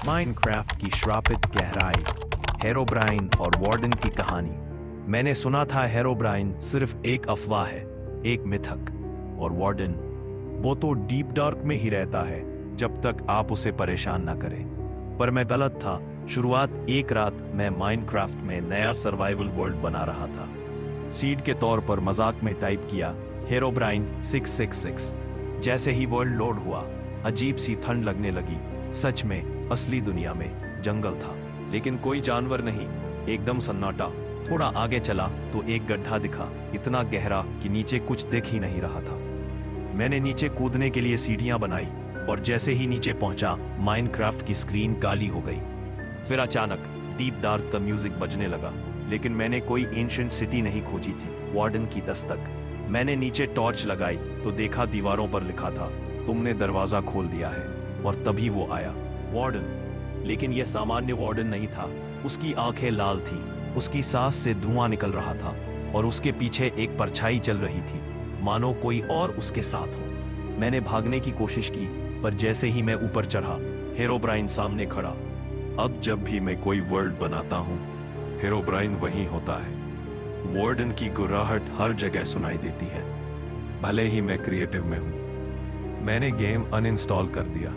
Minecraft की श्रापित गहराई, हेरोब्राइन और वार्डन की कहानी। मैंने सुना था हेरोब्राइन सिर्फ एक अफवाह है, एक मिथक, और वार्डन वो तो डीप डार्क में ही रहता है जब तक आप उसे परेशान ना करें। पर मैं गलत था। शुरुआत एक रात मैं माइनक्राफ्ट में नया सर्वाइवल वर्ल्ड बना रहा था। सीड के तौर पर मजाक में टाइप किया हेरोब्राइन 666। जैसे ही वर्ल्ड लोड हुआ, अजीब सी ठंड लगने लगी। सच में असली दुनिया में जंगल था, लेकिन कोई जानवर नहीं, एकदम सन्नाटा। थोड़ा आगे चला तो एक गड्ढा दिखा, इतना गहरा कि नीचे कुछ दिख ही नहीं रहा था। मैंने नीचे कूदने के लिए सीढ़ियां बनाई और जैसे ही नीचे पहुंचा, माइनक्राफ्ट की स्क्रीन काली हो गई। फिर अचानक डीप डार्क का म्यूजिक बजने लगा, लेकिन मैंने कोई एंशिएंट सिटी नहीं खोजी थी, वार्डन की दस्तक। मैंने नीचे टॉर्च लगाई तो देखा दीवारों पर लिखा था, तुमने दरवाजा खोल दिया है। और तभी वो आया, वार्डन। लेकिन यह सामान्य वार्डन नहीं था। उसकी आंखें लाल थी, उसकी सांस से धुआं निकल रहा था और उसके पीछे एक परछाई चल रही थी, मानो कोई और उसके साथ हो। मैंने भागने की कोशिश की, पर जैसे ही मैं ऊपर चढ़ा, हेरोब्राइन सामने खड़ा। अब जब भी मैं कोई वर्ल्ड बनाता हूं, हेरोब्राइन वहीं होता है। वार्डन की गुर्राहट हर जगह सुनाई देती है, भले ही मैं क्रिएटिव में हूं। मैंने गेम अनइंस्टॉल कर दिया,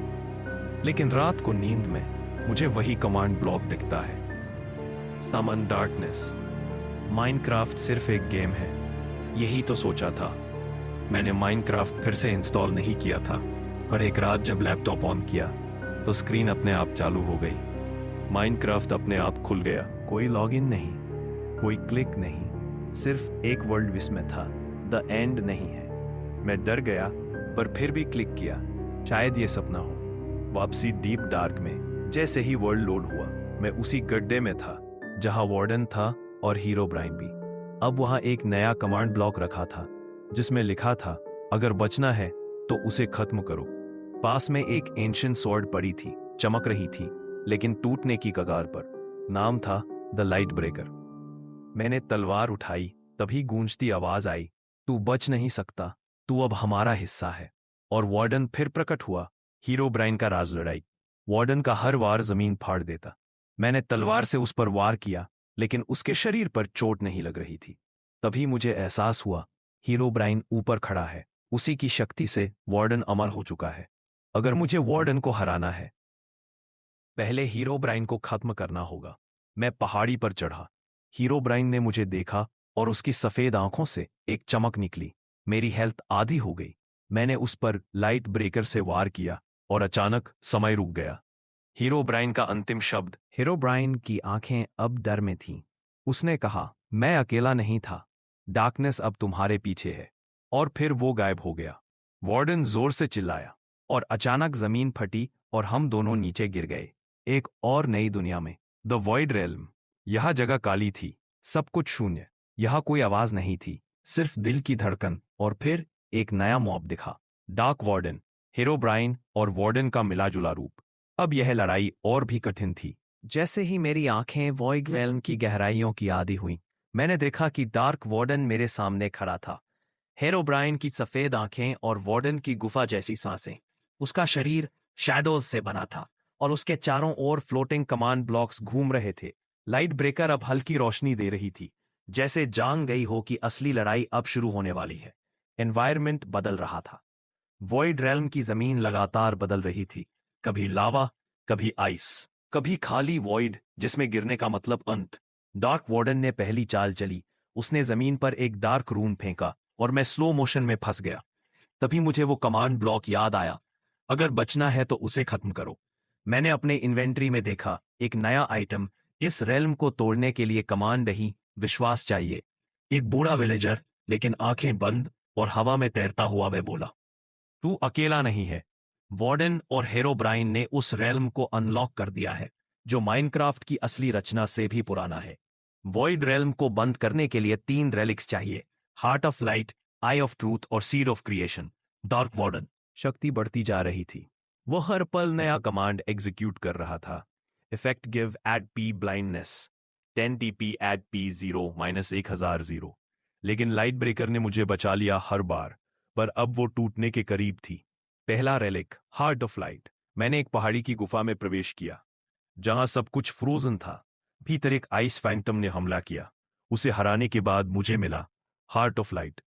लेकिन रात को नींद में मुझे वही कमांड ब्लॉक दिखता है, समन डार्कनेस। माइनक्राफ्ट सिर्फ एक गेम है, यही तो सोचा था। मैंने माइनक्राफ्ट फिर से इंस्टॉल नहीं किया था, पर एक रात जब लैपटॉप ऑन किया तो स्क्रीन अपने आप चालू हो गई। माइनक्राफ्ट अपने आप खुल गया। कोई लॉगिन नहीं, कोई क्लिक नहीं, सिर्फ एक वर्ल्ड विस्मय था, द एंड नहीं है। मैं डर गया, पर फिर भी क्लिक किया। शायद ये सपना हो। वापसी डीप डार्क में। जैसे ही वर्ल्ड लोड हुआ, मैं उसी गड्ढे में था जहां वार्डन था और हेरोब्राइन भी। अब वहां एक नया कमांड ब्लॉक रखा था, जिसमें लिखा था, अगर बचना है तो उसे खत्म करो। पास में एक एंशिएंट स्वॉर्ड पड़ी थी, चमक रही थी, लेकिन टूटने की कगार पर। नाम था द लाइट ब्रेकर। मैंने तलवार उठाई, तभी गूंजती आवाज आई, तू बच नहीं सकता, तू अब हमारा हिस्सा है। और वार्डन फिर प्रकट हुआ। हेरोब्राइन का राज लड़ाई। वार्डन का हर वार जमीन फाड़ देता। मैंने तलवार से उस पर वार किया, लेकिन उसके शरीर पर चोट नहीं लग रही थी। तभी मुझे एहसास हुआ, हेरोब्राइन ऊपर खड़ा है। उसी की शक्ति से वार्डन अमर हो चुका है। अगर मुझे वार्डन को हराना है, पहले हेरोब्राइन को खत्म करना होगा। मैं पहाड़ी पर चढ़ा। हेरोब्राइन ने मुझे देखा और उसकी सफेद आंखों से एक चमक निकली। मेरी हेल्थ आधी हो गई। मैंने उस पर लाइट ब्रेकर से वार किया और अचानक समय रुक गया। हेरोब्राइन का अंतिम शब्द। हेरोब्राइन की आंखें अब डर में थीं। उसने कहा, मैं अकेला नहीं था, डार्कनेस अब तुम्हारे पीछे है। और फिर वो गायब हो गया। वार्डन जोर से चिल्लाया और अचानक जमीन फटी और हम दोनों नीचे गिर गए, एक और नई दुनिया में, द वॉइड रेल्म। यह जगह काली थी, सब कुछ शून्य। यह कोई आवाज नहीं थी, सिर्फ दिल की धड़कन। और फिर एक नया मॉब दिखा, डार्क वार्डन, हेरोब्राइन और वार्डन का मिला-जुला रूप। अब यह लड़ाई और भी कठिन थी। जैसे ही मेरी आंखें वॉइड रेल्म की गहराइयों की आदी हुई, मैंने देखा कि डार्क वार्डन मेरे सामने खड़ा था। हेरोब्राइन की सफेद आंखें और वार्डन की गुफा जैसी सांसें। उसका शरीर शैडोज से बना था और उसके चारों ओर फ्लोटिंग कमांड ब्लॉक्स घूम रहे थे। लाइट ब्रेकर अब हल्की रोशनी दे रही थी, जैसे जान गई हो कि असली लड़ाई अब शुरू होने वाली है। एनवायरनमेंट बदल रहा था। वॉइड रेल्म की जमीन लगातार बदल रही थी, कभी लावा, कभी आइस, कभी खाली वॉइड जिसमें गिरने का मतलब अंत। डार्क वार्डन ने पहली चाल चली। उसने जमीन पर एक डार्क रून फेंका और मैं स्लो मोशन में फंस गया। तभी मुझे वो कमांड ब्लॉक याद आया, अगर बचना है तो उसे खत्म करो। मैंने अपने इन्वेंटरी में देखा, एक नया आइटम, इस रेल्म को तोड़ने के लिए कमांड नहीं, विश्वास चाहिए। एक बूढ़ा विलेजर, लेकिन आंखें बंद और हवा में तैरता हुआ वह बोला, तू अकेला नहीं है। वार्डन और हेरोब्राइन ने उस रेल्म को अनलॉक कर दिया है, जो माइनक्राफ्ट की असली रचना से भी पुराना है। वॉइड रेल्म को बंद करने के लिए 3 रेलिक्स चाहिए, heart of light, eye of truth और seed of creation. Dark warden शक्ति बढ़ती जा रही थी। वो हर पल नया कमांड एग्जीक्यूट कर रहा था। Effect give at P blindness 10 TP at P 0 -1000 0। लेकिन लाइट ब्रेकर ने मुझे बचा लिया हर बार, पर अब वो टूटने के करीब थी। पहला रेलिक, हार्ट ऑफ लाइट। मैंने एक पहाड़ी की गुफा में प्रवेश किया। जहां सब कुछ फ्रोजन था। भीतर एक आइस फैंटम ने हमला किया। उसे हराने के बाद मुझे मिला हार्ट ऑफ लाइट,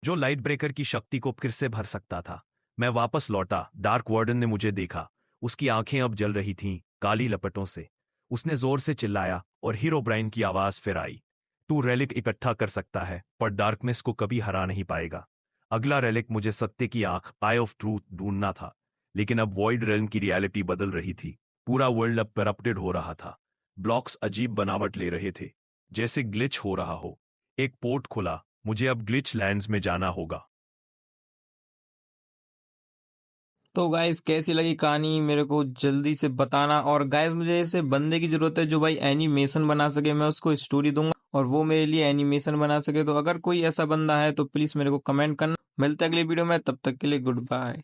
जो लाइट ब्रेकर की शक्ति को फिर से भर सकता था। मैं वापस लौटा। डार्क वार्डन ने मुझे देखा। उसकी आंखें अब जल रही थीं काली लपटों से। उसने जोर से चिल्लाया और हीरो ब्राइन की आवाज फिर आई। तू रेलिक इकट्ठा कर सकता है पर डार्कनेस को कभी हरा नहीं पाएगा। अगला रेलिक मुझे सत्य की आंख, आई ऑफ ट्रूथ, ढूंढना था। लेकिन अब वॉइड रेल्म की रियलिटी बदल रही थी। पूरा वर्ल्ड अब करप्टेड हो रहा था। ब्लॉक्स अजीब बनावट ले रहे थे, जैसे ग्लिच हो रहा हो। एक पोर्ट खुला। मुझे अब ग्लिच लैंड्स में जाना होगा। तो गाइस कैसी लगी कहानी मेरे को जल्दी से बताना। और गाइस मुझे ऐसे बंदे की जरूरत है जो भाई एनिमेशन बना सके। मैं उसको स्टोरी दूंगा और वो मेरे लिए एनिमेशन बना सके। तो अगर कोई ऐसा बंदा है तो प्लीज मेरे को कमेंट करना। मिलते हैं अगली वीडियो में, तब तक के लिए गुड बाय।